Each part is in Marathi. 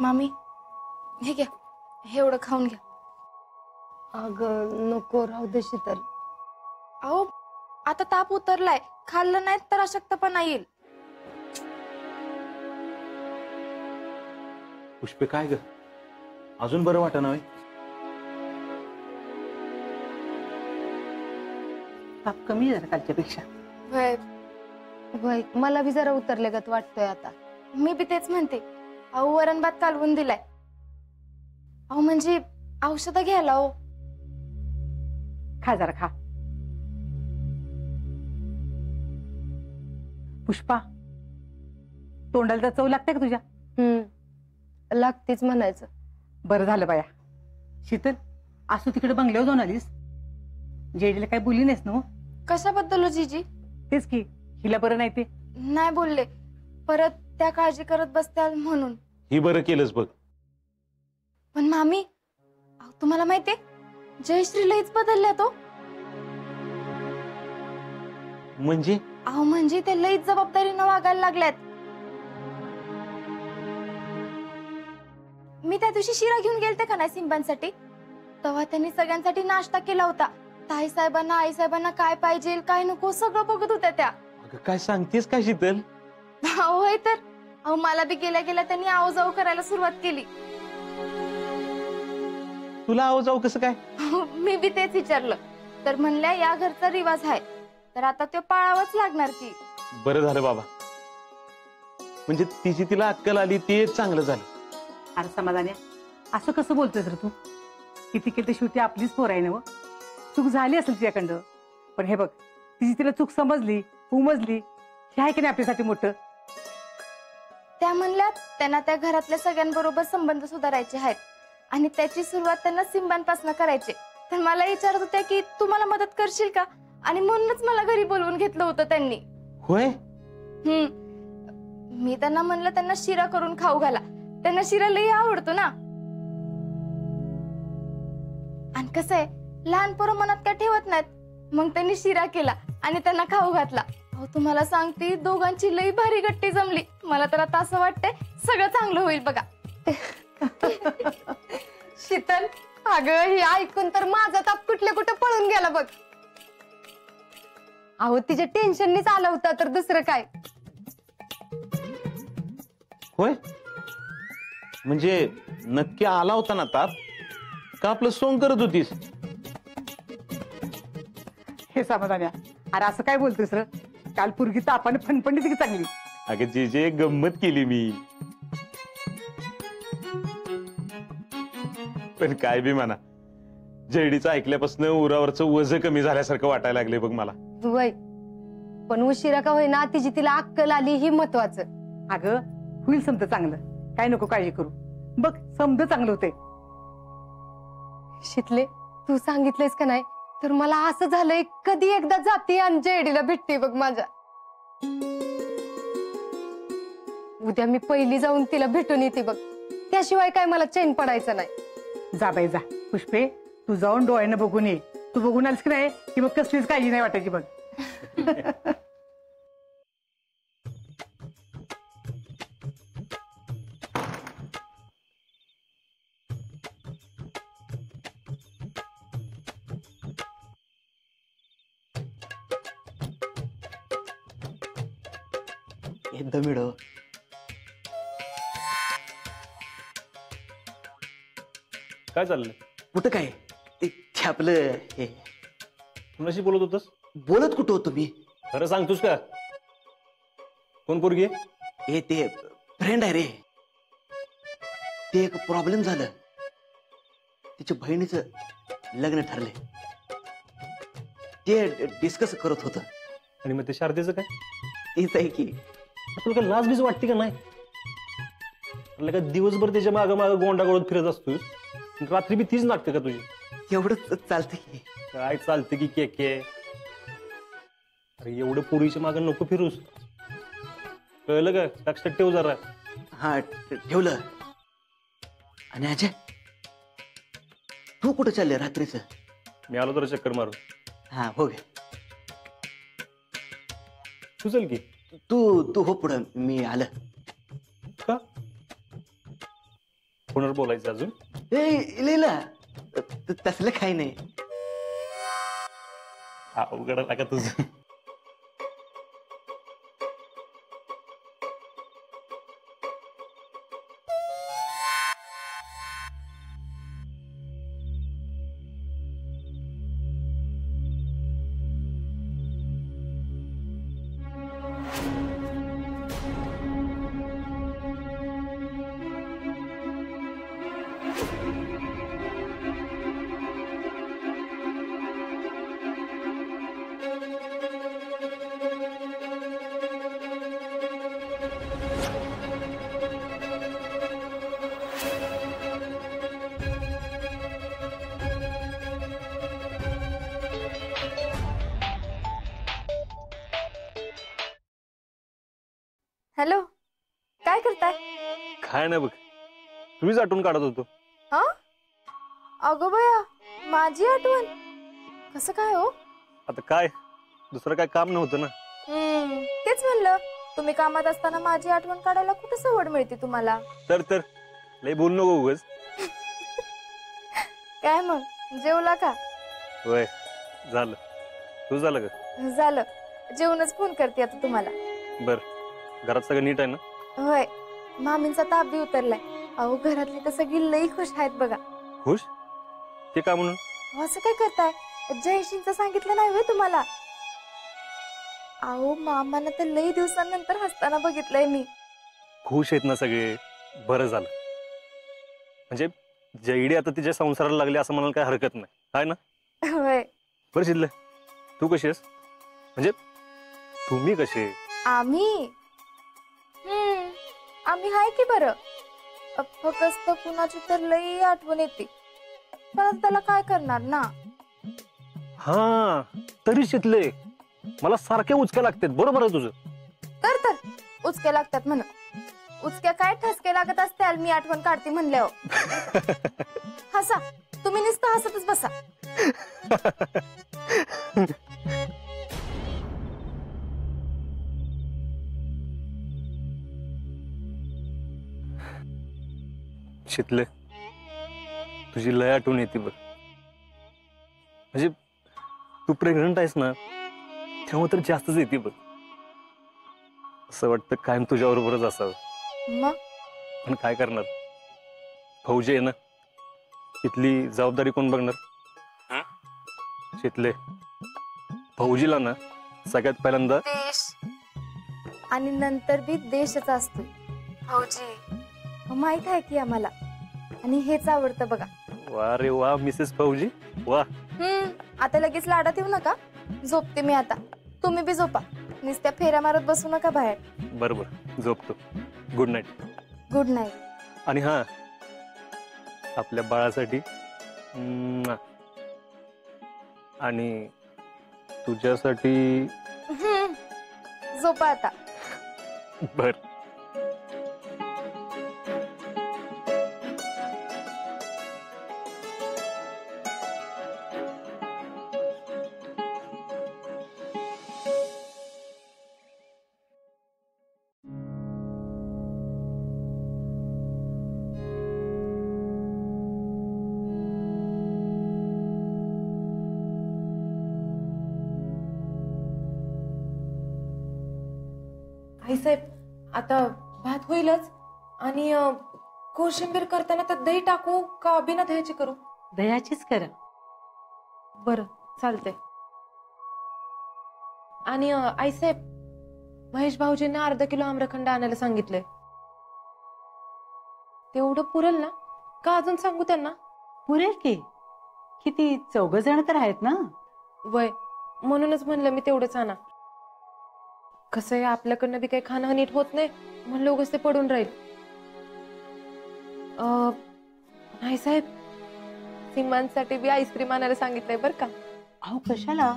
मामी हे घ्या, हे एवढं खाऊन घ्या. अगं नको, राहू दे शीतल. अहो आता ताप उतरलाय, खाल्लं नाही तर अशक्तपणा येईल. पुष्पे काय ग, अजून बरं वाटत नाही? ताप कमी झाला कालच्यापेक्षा. वय वय मला बी जरा उतरलेगत वाटतोय आता. मी बी तेच म्हणते. अहो वरण भात कालवून दिलाय. अहो म्हणजे औषध घ्यायला. हो खा जरा खा. पुष्पा, तोंडाला तर चव लागते का तुझ्या? लागतेच म्हणायचं. बरं झालं बाया. शीतल, असू तिकडे बंगल्यावर जाऊन आलीस? जेडीला काही बोलली नाहीस ना? हो कशाबद्दल हो जीजी? तेच की, हिला बरं नाही ते. नाही बोलले, परत त्या काळजी करत बसत्याल म्हणून. ही बरं केलंच बघ. पण मामी, अहो तुम्हाला माहितीये जयश्री लईच बदलल्या तो. म्हणजे? अहो म्हणजे ते लईच जबाबदारीनं वागायला लागल्यात. मी त्या दिवशी शिरा घेऊन गेलते का नाही सिंबांसाठी, तेव्हा त्यांनी सगळ्यांसाठी नाश्ता केला होता. ताई साहेबांना, आई साहेबांना काय पाहिजे काय नको सगळं बघत होत्या त्या. अगं काय सांगतेस काय शीतल? होय तर. अहो मला बी गेल्या गेल्या त्यांनी आवजाऊ करायला सुरुवात केली. तुला आव जाऊ कसं काय? मी बी तेच विचारलं, तर म्हणल्या या घरचा रिवाज आहे, तर आता तो पाळावाच लागणार की. बरं झालं बाबा, म्हणजे तिची तिला अक्कल आली ते चांगलं झालं. अरे समाधान, असं कसं बोलतोयस रे तू? किती केलं शेवटी आपलीच पोर आहे ना. व चूक झाली असेल तिच्याकडं, पण हे बघ, तिची तिला चूक समजली, उमजली, हे आहे की नाही आपल्यासाठी मोठं. त्या म्हणल्या त्यांना त्या घरातल्या सगळ्यांबरोबर संबंध सुधारायचे आहेत आणि त्याची सुरुवात त्यांना सिंबांपासून करायचे. तर मला विचारत होत्या की तू मला मदत करशील का, आणि म्हणूनच मला घरी बोलवून घेतलं होतं त्यांनी. होय? मी त्यांना म्हणलं त्यांना शिरा करून खाऊ घाला, त्यांना शिरा लई आवडतो ना. आणि कसं आहे, लहान पोरं मनात काय ठेवत नाहीत, मग त्यांनी शिरा केला आणि त्यांना खाऊ घातला. अहो तुम्हाला सांगते, दोघांची लई भारी गट्टी जमली. मला तर आता असं वाटतंय सगळं चांगलं होईल बघा. शीतल, अगं हे ऐकून तर माझा ताप कुठल्या कुठं पळून गेला बघ. अहो तिच्या टेन्शननीच आला होता, तर दुसरं काय. होय? म्हणजे नक्की आला होता ना ताप, का आपलं सोंग करत होतीस? हे समाधान, अरे असं काय बोलतोस रे? काल पुरगी तापाने फणफणली की चांगली. अगं जे जे गंमत केली मी. पण काय बी म्हणा, जयडीचं ऐकल्यापासून उरावरचं वज कमी झाल्यासारखं वाटायला लागले बघ मला. वय पण उशिरा का होईना तिची तिला अक्कल आली ही महत्वाचं. अगं होईल समज चांगलं, काय नको काळजी करू. बघ समज चांगलं होते. शितले, तू सांगितलंयस का नाही, तर मला असं झालंय कधी एकदा जाते आणि जयडीला भेटते बघ माझ्या. उद्या मी पहिली जाऊन तिला भेटून येते बघ, त्याशिवाय काय मला चैन पडायचं नाही. जा बाई जा. पुष्पे, तू जाऊन डोळ्यानं बघून ये. तू बघून आलीस की नाही की मग कसलीच काळजी नाही वाटायची बघ. एकदम मिळव. काय चाललंय? कुठं काय ते आपलं हे कुणाशी बोलत होतस? बोलत कुठं होतो मी? खरं सांगतोस का? कोण पोरगी? हे ते फ्रेंड आहे रे. ते एक प्रॉब्लेम झालं, तिच्या बहिणीचं लग्न ठरले, ते डिस्कस करत होत. आणि मग ते शारदेचं काय? तेच आहे की. तुला काय लाज बीज वाटते का नाही? का दिवसभर त्याच्या माग माग गोंडा गळत फिरत असतोय, रात्री बी तीच नाटकं का तुझी? एवढंच चालतं की. काय चालते की के? अरे एवढं पोरीच्या माग नको फिरूस, कळलं का? लक्षात ठेव जरा. हा ठेवलं. आणि अजय, तू कुठं चालले रात्रीच? मी आलो तर चक्कर मारू. हा हो गे. तू चल की. तू हो पुढं, मी आलं. का? फोनवर बोलायचं अजून? ए लैला, तसलं काही नाही. अवघड लागा तुझं. हॅलो, काय करताय? काय नाही बघ, तुम्हीच आठवण काढत होतो. हा, अगो बया, माझी आठवण कसं काय हो? आता काय, दुसरं काय काम नव्हतं ना. तेच म्हणलं, तुम्ही कामात असताना माझी आठवण काढायला कुठे सवड मिळते तुम्हाला? तर लय बोल नको उगाच. काय मग, जेवला का? होय झालं. तू झालं का? झालं, जेवणच फोन करते आता तुम्हाला. बर, घरात सगळं नीट आहे ना? होय, मामींचा ताप बी उतरलाय. अहो, घरातली तर सगळी लई खुश आहेत बघा. खुश? ते का म्हणून? असं काय करताय? जयशींचं सांगितलं नाही होय तुम्हाला? अहो, मामानं तर लई दिवसांनंतर हसताना बघितलंय मी. खुश आहेत ना सगळे? बरं झालं. म्हणजे जयडी आता तिच्या संसाराला लागली असं म्हणायला काय हरकत नाही, आहे ना? होय. बरं शिल्ले, तू कशी आहेस? म्हणजे तुम्ही कसे? आम्ही हाय की बरं. फक्त कुणाची तर लई आठवण येते, पण आता त्याला काय करणार ना. हा, तरी शितले मला सारखे उचक्या लागतात. बरोबर आहे तुझं. तर उचके लागतात म्हण. उचक्या काय ठसके लागत असतील मी आठवण काढते म्हणल्यावर. हसा, तुम्ही नुसतं हसतच बसा. शितले, तुझी लय आठवण येते बघ. म्हणजे तू प्रेग्नंट आहेस ना, तेव्हा तर जास्तच येते बघ. असं वाटतं कायम तुझ्या बरोबरच असावं. मग पण काय करणार, फौजी आहे ना, इथली जबाबदारी कोण बघणार? शितले, फौजीला ना सगळ्यात पहिल्यांदा देश आणि नंतर बी देशच असतो. फौजी माहित आहे की आम्हाला, आणि हेच आवडतं बघा. वा रे वा, मिसेस फौजी वा. आता लगेच लाडात येऊ नका. झोपते मी आता, तुम्ही बी झोपा. नुसत्या फेऱ्या मारत बसू नका बाहेर. बरोबर, झोपतो. Good night. Good night. आणि हा, आपल्या बाळासाठी आणि तुझ्यासाठी झोपा आता. बर. आई साहेब, आता भात होईलच, आणि कोशिंबीर करताना तर दही टाकू का बिना दह्याची करू? दह्याचीच करा. बरं, चालतंय. आणि आई साहेब, महेश भाऊजींना अर्धा किलो आम्रखंड आणायला सांगितलंय. तेवढं पुरेल ना, का अजून सांगू त्यांना? पुरेल की. किती 4 जण तर आहेत ना. वय, म्हणूनच म्हणलं मी तेवढंच आणा. कसं आहे, आपल्याकडनं बी काही खाणं नीट होत नाही, म्हणलं उगाच ते पडून राहील. नाही साहेब, सीमांसाठी बी आईस्क्रीम आणायला सांगितलंय बरं का. अहो, कशाला?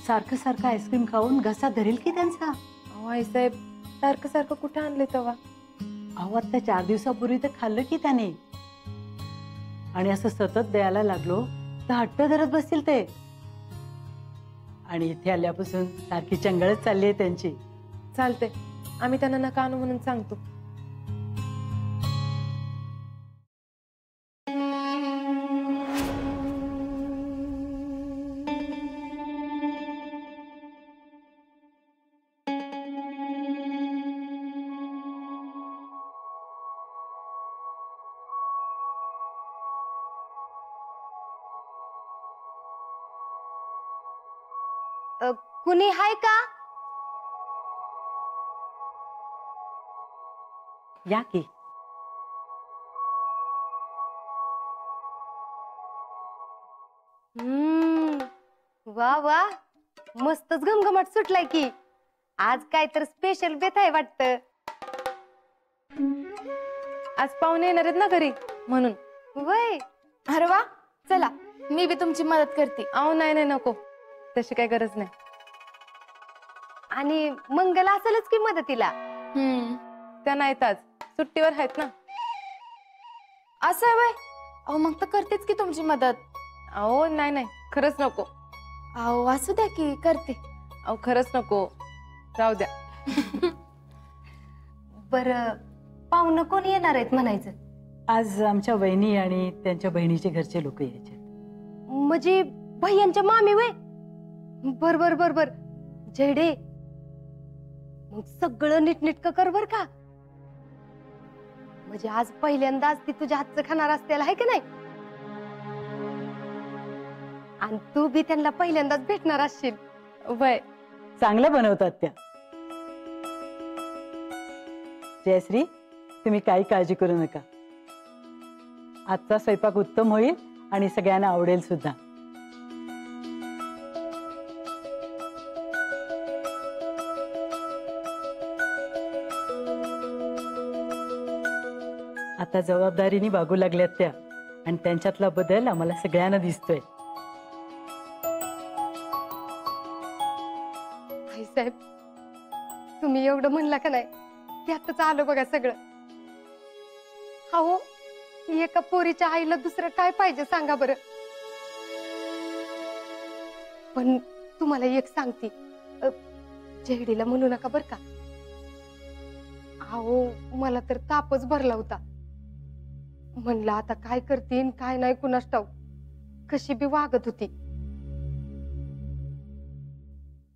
सारखं सारखं आईस्क्रीम खाऊन घसा धरेल की त्यांचा. अहो आई साहेब, सारखं सारखं कुठं आणले तेव्हा? अहो, आता 4 दिवसापूर्वी तर खाल्लं की त्याने. आणि असं सतत द्यायला लागलो तर हट्ट धरत बसतील ते. आणि इथे आल्यापासून सारखी चंगळच चालली आहे त्यांची. चालते, आम्ही त्यांना नका आणू म्हणून सांगतो. कुणी हाय का? या की. वा वा, मस्तच घमघमाट सुटलाय की. आज काय तर स्पेशल बेत आहे वाटतं. आज पाहुणे येणार आहेत ना घरी म्हणून. वय, अरे वा, चला मी बी तुमची मदत करते. अहो नाही नाही नको, तशी काही गरज नाही. आणि मंगला असेलच की मदतीला. त्या नाहीत आज, सुट्टीवर आहेत ना. असं आहे वय. अहो मग तर करतेच की तुमची मदत. अहो नाही नाही, खरंच नको. अहो असू द्या की करते. अहो खरंच नको, राहू द्या. बर, पाहुणं कोण येणार आहेत म्हणायचं? आज आमच्या वहिनी आणि त्यांच्या बहिणीचे घरचे लोक यायचे. म्हणजे भैयांच्या मामी वय. बर बर बर बर. झेडे, मग सगळं नीटनीटकं कर बर का. म्हणजे आज पहिल्यांदाच ती तुझ्या हातचं खाणार असतेला आहे की नाही. आणि तू बी त्यांना पहिल्यांदाच भेटणार असशील. वय चांगलं बनवतात त्या. जयश्री, तुम्ही काही काळजी करू नका. आजचा स्वयंपाक उत्तम होईल आणि सगळ्यांना आवडेल सुद्धा. आता जबाबदारीने वागू लागल्यात त्या, आणि त्यांच्यातला बदल आम्हाला सगळ्यांना दिसतोय. आई साहेब, तुम्ही एवढं म्हणला का नाही, त्यातच आलं बघा सगळं. अहो, एका पोरीच्या आईला दुसरं काय पाहिजे सांगा बरं. पण तुम्हाला एक सांगते, झेडीला म्हणू नका बर का. अहो मला तर तापच भरला होता. म्हणलं आता काय करतीन काय नाही कुणास ठाऊक. कशी बी वागत होती.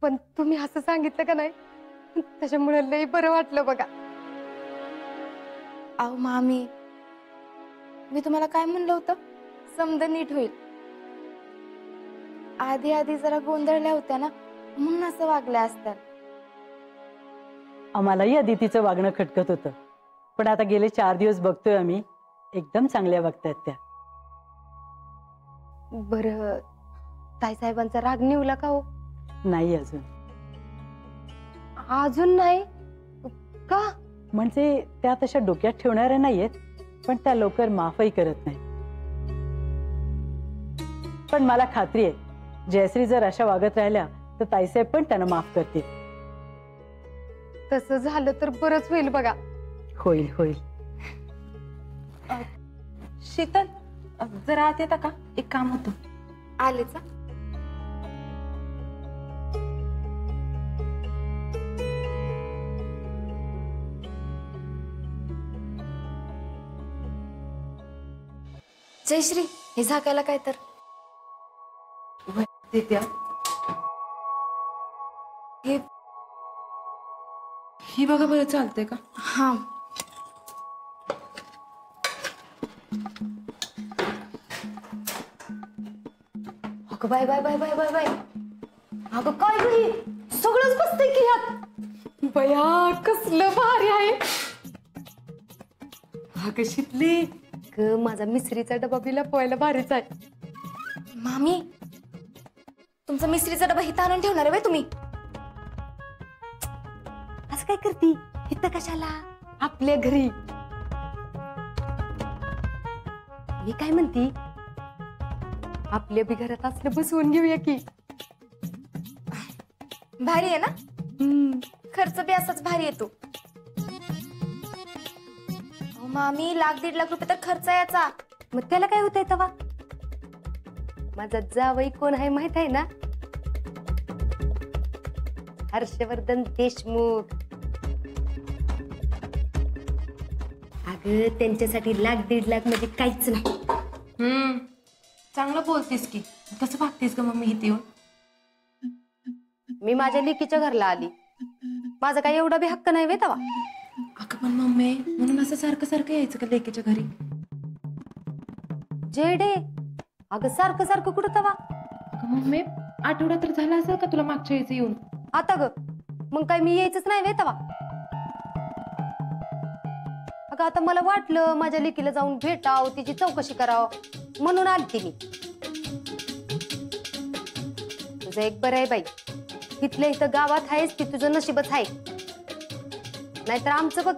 पण तुम्ही असं सांगितलं का नाही, त्याच्यामुळे लई बरं वाटलं बघा. अहो मामी, मी तुम्हाला काय म्हणलं होतं, समज नीट होईल. आधी आधी जरा गोंधळल्या होत्या ना, म्हणून असं वागल्या असतात. आम्हालाही अदितीचं वागणं खटकत होतं, पण आता गेले 4 दिवस बघतोय आम्ही, एकदम चांगल्या वागतायत त्या. बर, ताईसाहेबांचा राग निवला का हो? नाही अजून. अजून नाही का? म्हणजे त्या तशा डोक्यात ठेवणाऱ्या नाहीयेत, पण त्या लवकर माफही करत नाही. पण मला खात्री आहे, जयश्री जर अशा वागत राहिल्या तर ताईसाहेब पण त्यांना माफ करतील. तसं झालं तर बरंच होईल बघा. होईल होईल. शीतल, जरा आत येता का, एक काम होतं. आलेच. जयश्री, हे झाकायला काय तर. देत्या. ही बघा बरं, चालतंय का? हा. अगं bye bye bye bye bye bye. अगं काय बाई, सगळंच बसतंय की ह्यात. बया कसलं भारी आहे. अगं शितली, ग माझा मिसरीचा डबा बी लपवायला भारीच आहे. मामी, तुमचा मिस्त्रीचा डबा हिता आणून ठेवणार आहे बे तुम्ही. असं काय करती इथं कशाला, आपल्या घरी. मी काय म्हणती, आपल्या बी घरात असलं बसवून घेऊया की. भारी आहे ना. खर्च बी असाच भारी येतो. मामी, 1,00,000-1.5 लाख रुपये तर खर्च आहे याचा. मग त्याला काय होतंय तवा. माझा जावई कोण आहे माहित आहे ना? हर्षवर्धन देशमुख. अगं त्यांच्यासाठी 1,00,000-1.5 लाख म्हणजे काहीच नाही. चांगलं बोलतेस की, कसं भागतेस ग मम्मी इथे येऊन. मी माझ्या लेकीच्या घरला आली, माझा काय एवढा बी हक्क नाही वे तवा. अगं पण मम्मी, म्हणून असं सारखं सारखं यायचं का लेकीच्या घरी? जेडे, अगं सारखं सारखं कुठं तवा. अगं मम्मी, आठवडा तर झाला असेल का तुला मागच्या यायचं येऊन? आता ग मग काय मी यायचंच नाही वेतवा? अगं आता मला वाटलं माझ्या लेकीला जाऊन भेटाव, तिची चौकशी कराव म्हणून आलती मी. तुझं एक बरं आहे बाई, इथल्या इथं गावात आहेस ती तुझं नशीबच आहे. नाहीतर आमचं बघ,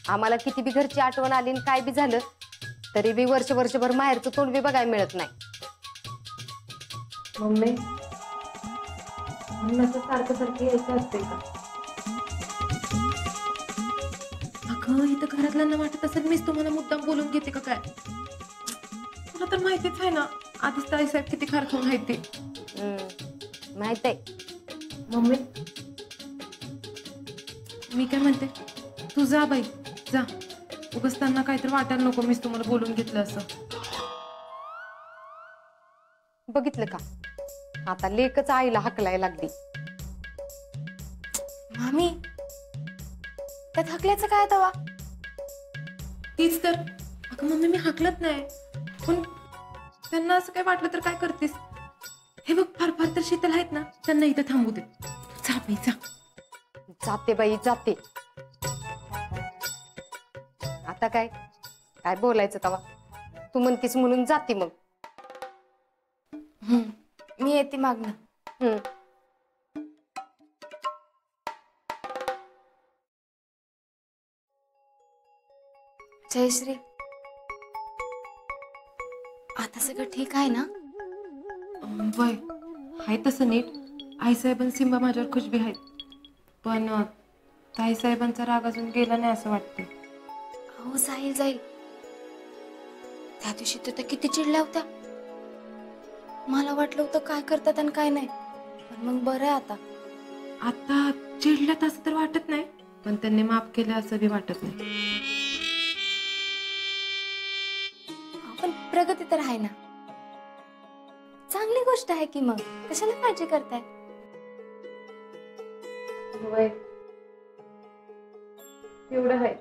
आम्हाला किती बी घरची आठवण आली आणि काय बी झालं तरी बी वर्षभर माहेरचं तोंड बी बघायला मिळत नाही. मम्मी असं सारखं यायचं असते का? अगं इथं घरातल्यांना वाटत असेल मीच तुम्हाला मुद्दाम बोलून घेते का काय? तुला तर माहितीच आहे ना आधीच ताईसाहेब किती खारखून आहेत ते. माहित आहे. मम्मी मी काय म्हणते, तू जा बाई जा, उगाच त्यांना काहीतरी वाटायला नको मीच तुम्हाला बोलून घेतलं असं. बघितलं का, आता लेकच आईला हकलाय लागली. मामी त्यात हकल्याचं काय तवा? तीच तर. अगं मम्मी मी हाकलत नाही, पण त्यांना असं काय वाटलं तर काय करतेस? हे बघ फार तर शीतल आहेत ना, त्यांना इथं थांबू दे. जा बाई जा. जाते बाई जाते. आता काय काय बोलायचं तवा? तू म्हणतीस म्हणून जाते मग. मी येते मागणं. जयश्री, आता सगळं ठीक आहे ना? वय आहे तसं नीट. आईसाहेब आणि सिंबा माझ्यावर खुश बी आहेत, पण ताईसाहेबांचा राग अजून गेला नाही असं वाटतं. हो जाईल. त्या दिवशी तर त्या किती चिडल्या होत्या. मला वाटलं होतं काय करतात आणि काय नाही, पण मग बरं आहे आता. आता चिडल्यात असं तर वाटत नाही, पण त्यांनी माफ केलं असं बी वाटत नाही. पण प्रगती तर आहे ना, चांगली गोष्ट आहे की. मग कशाला काळजी करताय? एवढं आहे.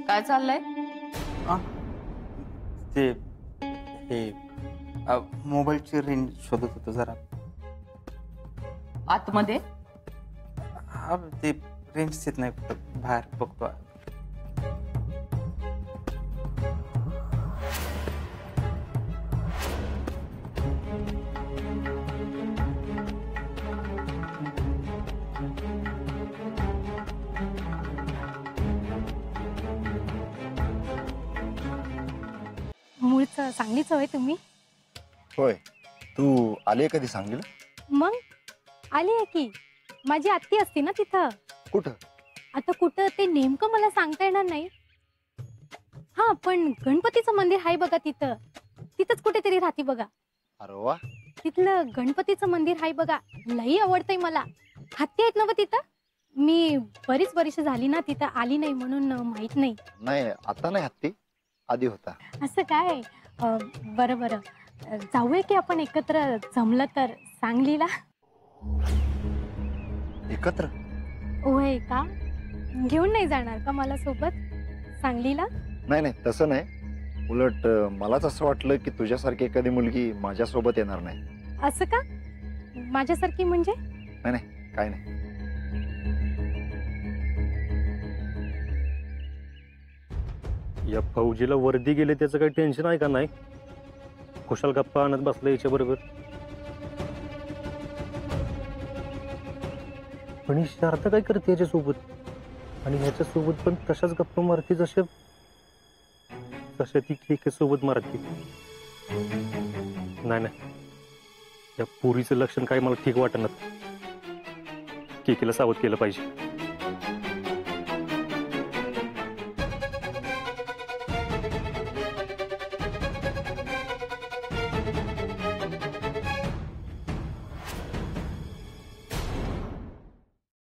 काय चाललंय? ते हे मोबाईलची रेंज शोधत होतो जरा. आतमध्ये? हा ते रेंज येत नाही कुठं, बाहेर बघतो. मूळचं सांगलीच हवंय तुम्ही? होय. तू आले कधी सांगलीला? मग आली आहे की. माझी आत्ती असते ना तिथं. कुठं? आता कुठं ते नेमकं मला सांगता येणार नाही. हा पण गणपतीचं मंदिर आहे बघा तिथं, तिथंच कुठेतरी राहते बघा. अरे वा. तिथलं गणपतीचं मंदिर आहे बघा, लई आवडतंय मला. हत्ती आहेत ना तिथं? मी बरीच वर्ष झाली ना तिथं आली नाही म्हणून माहित नाही. नाही आता नाही हत्ती, आधी होता. असं काय? बरं जाऊया की आपण एकत्र, जमलं तर सांगलीला. एकत्र? होय का? घेऊन नाही जाणार का मला सोबत सांगलीला? नाही तसं नाही, उलट मलाच असं वाटलं की तुझ्यासारखी एखादी मुलगी माझ्यासोबत येणार नाही. असं का? माझ्यासारखी म्हणजे? नाही काय नाही. या फौजीला वर्दी गेले त्याचं काही टेन्शन आहे का नाही? खुशाल गप्पा आणत बसला याच्या बरोबर. पण ही शारदा काय करते याच्यासोबत, आणि ह्याच्यासोबत पण तशाच गप्पा मारते जशा ती केके सोबत मारते. नाही या पोरीचं लक्षण काय मला ठीक वाटणार. केकेला सावध केलं पाहिजे.